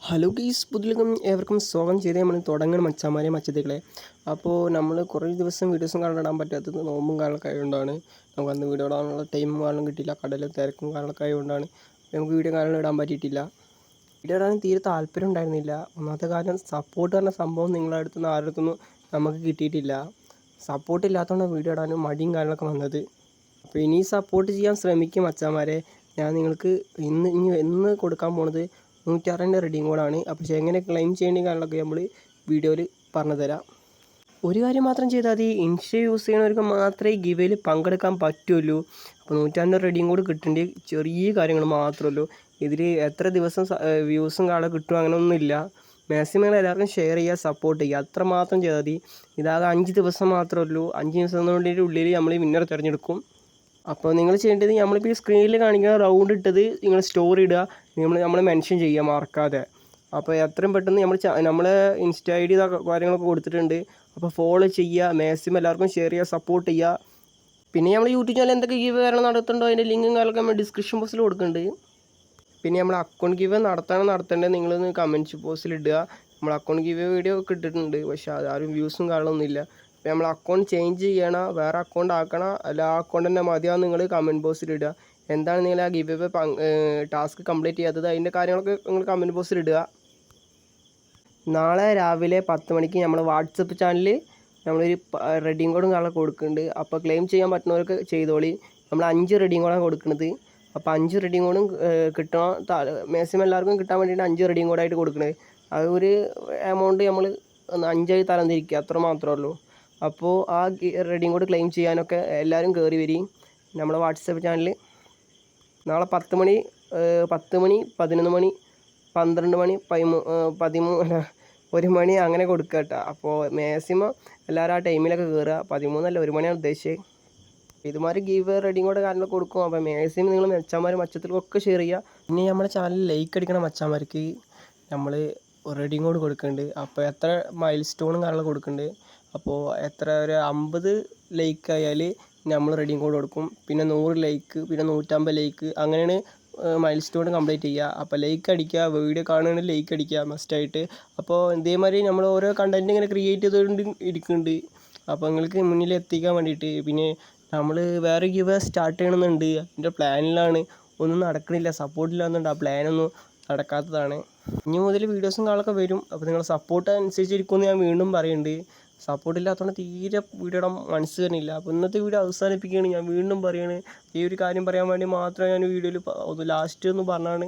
Hello ഗീസ് പുതിയകം ഏവർക്കും സ്വാഗതം ചെയ്ത് നമ്മൾ തുടങ്ങണം മച്ചാമാരെ മച്ചതികളെ. അപ്പോൾ നമ്മൾ കുറേ ദിവസം വീഡിയോസും കാണാൻ പറ്റാത്തത് നോമ്പും കാലമൊക്കെ ആയതുകൊണ്ടാണ്. നമുക്ക് അന്ന് വീഡിയോ ഇടാനുള്ള ടൈമും കാരണം കിട്ടിയില്ല, കടയിലെ തിരക്കും കാലമൊക്കെ ആയതുകൊണ്ടാണ് നമുക്ക് വീഡിയോ കാരണം ഇടാൻ പറ്റിയിട്ടില്ല. വീഡിയോ ഇടാൻ തീരെ താല്പര്യം ഉണ്ടായിരുന്നില്ല. ഒന്നാമത്തെ കാര്യം സപ്പോർട്ട് പറഞ്ഞ സംഭവം നിങ്ങളുടെ അടുത്തുനിന്ന് ആരുടെ അടുത്തൊന്നും നമുക്ക് കിട്ടിയിട്ടില്ല. സപ്പോർട്ട് ഇല്ലാത്തതുകൊണ്ട് വീഡിയോ ഇടാനും മടിയും കാര്യങ്ങളൊക്കെ വന്നത്. അപ്പോൾ ഇനി സപ്പോർട്ട് ചെയ്യാൻ ശ്രമിക്കും മച്ചാമാരെ. ഞാൻ നിങ്ങൾക്ക് ഇന്ന് കൊടുക്കാൻ പോണത് 106 റെഡിയും കോഡാണ്. അപ്പോൾ എങ്ങനെ ക്ലെയിം ചെയ്യേണ്ട കാര്യങ്ങളൊക്കെ നമ്മൾ വീഡിയോയിൽ പറഞ്ഞു തരാം. ഒരു കാര്യം മാത്രം ചെയ്താൽ മതി, ഇൻസ്റ്റ യൂസ് ചെയ്യുന്നവർക്ക് മാത്രമേ ഗിവേയിൽ പങ്കെടുക്കാൻ പറ്റുള്ളൂ. അപ്പോൾ 106 റെഡിയും കോഡ് കിട്ടേണ്ട ചെറിയ കാര്യങ്ങൾ മാത്രമേ. ഇതിൽ എത്ര ദിവസം വ്യൂസും കാണാൻ കിട്ടും അങ്ങനെയൊന്നുമില്ല. മാക്സിമം എല്ലാവർക്കും ഷെയർ ചെയ്യുക, സപ്പോർട്ട് ചെയ്യുക, അത്ര മാത്രം ചെയ്താൽ മതി. ഇതാകെ 5 ദിവസം മാത്രമേ ഉള്ളൂ. 5 ദിവസത്തിൻ്റെ ഉള്ളിൽ നമ്മൾ വിന്നർ തിരഞ്ഞെടുക്കും. അപ്പോൾ നിങ്ങൾ ചെയ്യേണ്ടത് നമ്മളിപ്പോൾ ഈ സ്ക്രീനിൽ കാണിക്കുന്ന റൗണ്ട് ഇട്ടത് നിങ്ങൾ സ്റ്റോറി ഇടുക, നമ്മൾ മെൻഷൻ ചെയ്യുക മറക്കാതെ. അപ്പോൾ എത്രയും പെട്ടെന്ന് നമ്മൾ ഇൻസ്റ്റ ഐ ഡി കാര്യങ്ങളൊക്കെ കൊടുത്തിട്ടുണ്ട്. അപ്പോൾ ഫോളോ ചെയ്യുക, മാക്സിമം എല്ലാവർക്കും ഷെയർ ചെയ്യുക, സപ്പോർട്ട് ചെയ്യുക. പിന്നെ നമ്മൾ യൂട്യൂബ് ചാനൽ എന്തൊക്കെ ഗീവ് കാരണം നടത്തുന്നുണ്ടോ അതിൻ്റെ ലിങ്കും കാര്യങ്ങളൊക്കെ നമ്മൾ ഡിസ്ക്രിപ്ഷൻ ബോക്സിൽ കൊടുക്കുന്നുണ്ട്. പിന്നെ നമ്മൾ അക്കൗണ്ട് ഗീവ് നടത്തേണ്ടത് നിങ്ങളൊന്ന് കമൻറ്റ് ബോക്സിൽ ഇടുക. നമ്മൾ അക്കൗണ്ട് ഗീവ് വീഡിയോ ഒക്കെ ഇട്ടിട്ടുണ്ട്, പക്ഷേ ആരും വ്യൂസും കാര്യങ്ങളൊന്നുമില്ല. അപ്പോൾ നമ്മൾ അക്കൗണ്ട് ചേഞ്ച് ചെയ്യണം, വേറെ അക്കൗണ്ട് ആക്കണം, അല്ല ആ അക്കൗണ്ട് തന്നെ മതിയാവും നിങ്ങൾ കമൻറ്റ് ബോക്സിൽ ഇടുക. എന്താണ് നിങ്ങൾ ആ ഗിവ് ടാസ്ക് കംപ്ലീറ്റ് ചെയ്യാത്തത് അതിൻ്റെ കാര്യങ്ങളൊക്കെ നിങ്ങൾ കമൻറ്റ് ബോക്സിൽ ഇടുക. നാളെ രാവിലെ 10 മണിക്ക് നമ്മൾ വാട്സപ്പ് ചാനലിൽ നമ്മളൊരു റെഡിയും കോഡും കാര്യങ്ങളൊക്കെ കൊടുക്കുന്നുണ്ട്. അപ്പോൾ ക്ലെയിം ചെയ്യാൻ പറ്റുന്നവർക്ക് ചെയ്തോളി. നമ്മൾ 5 റെഡിയും കോഡാണ് കൊടുക്കുന്നത്. അപ്പോൾ 5 റെഡിയും കോഡും കിട്ടണം, മാക്സിമം എല്ലാവർക്കും കിട്ടാൻ വേണ്ടിയിട്ട് 5 റെഡിയും കോഡായിട്ട് കൊടുക്കുന്നത്. അത് ഒരു എമൗണ്ട് നമ്മൾ 5 തരംതിരിക്കുക, അത്ര മാത്രമേ ഉള്ളൂ. അപ്പോൾ ആ റെഡിയും കോഡ് ക്ലെയിം ചെയ്യാനൊക്കെ എല്ലാവരും കയറി വരും നമ്മളെ വാട്സപ്പ് ചാനൽ. നാളെ 10 മണി 11 മണി 12 മണി 1 മണി അങ്ങനെ കൊടുക്കുക കേട്ടോ. അപ്പോൾ മാക്സിമം എല്ലാവരും ആ ടൈമിലൊക്കെ കയറുക. 13 1 മണിയാണ് ഉദ്ദേശിച്ചത്. ഇതുമാതിരി ഗീവ് റെഡിയും കോഡ് കാര്യങ്ങളൊക്കെ കൊടുക്കും. അപ്പോൾ മാക്സിമം നിങ്ങൾ മച്ചാന്മാരും മച്ചത്തിലൊക്കെ ഷെയർ ചെയ്യുക. പിന്നെ നമ്മുടെ ചാനൽ ലൈക്ക് അടിക്കണ മച്ചാന്മാർക്ക് നമ്മൾ റെഡിയും കോഡ് കൊടുക്കുന്നുണ്ട്. അപ്പോൾ എത്ര മൈൽ സ്റ്റോണും കാര്യങ്ങളൊക്കെ കൊടുക്കുന്നുണ്ട്. അപ്പോൾ എത്ര ഒരു 50 ലൈക്ക് ആയാൽ നമ്മൾ റെഡിയും കോഡ് കൊടുക്കും. പിന്നെ 100 ലൈക്ക്, പിന്നെ 150 ലൈക്ക്, അങ്ങനെയാണ് മൈൽ സ്റ്റോൺ കംപ്ലീറ്റ് ചെയ്യുക. അപ്പോൾ ലൈക്ക് അടിക്കുക, വീഡിയോ കാണുകയാണെങ്കിൽ ലൈക്ക് അടിക്കുക മസ്റ്റായിട്ട്. അപ്പോൾ ഇതേമാതിരി നമ്മൾ ഓരോ കണ്ടൻറ്റ് ഇങ്ങനെ ക്രിയേറ്റ് ചെയ്തുകൊണ്ട് ഇരിക്കുന്നുണ്ട്. അപ്പോൾ നിങ്ങൾക്ക് മുന്നിൽ എത്തിക്കാൻ വേണ്ടിയിട്ട്. പിന്നെ നമ്മൾ വേറെ ഗിവ് സ്റ്റാർട്ട് ചെയ്യണമെന്നുണ്ട്, എൻ്റെ പ്ലാനിലാണ്. ഒന്നും നടക്കണില്ല, സപ്പോർട്ടില്ലാന്നുണ്ട്, ആ പ്ലാനൊന്നും നടക്കാത്തതാണ്. ഇനി മുതൽ വീഡിയോസും കാര്യങ്ങളൊക്കെ വരും. അപ്പോൾ നിങ്ങൾ സപ്പോർട്ട് അനുസരിച്ചിരിക്കുമെന്ന് ഞാൻ വീണ്ടും പറയുന്നുണ്ട്. സപ്പോർട്ട് ഇല്ലാത്തതുകൊണ്ട് തീരെ വീഡിയോ ഇടാൻ മനസ്സ് തരുന്നില്ല. അപ്പോൾ ഇന്നത്തെ വീഡിയോ അവസാനിപ്പിക്കുകയാണ്. ഞാൻ വീണ്ടും പറയുകയാണ്, ഈ ഒരു കാര്യം പറയാൻ വേണ്ടി മാത്രമേ ഞാൻ വീഡിയോയിൽ ലാസ്റ്റ് ഒന്ന് പറഞ്ഞാണ്.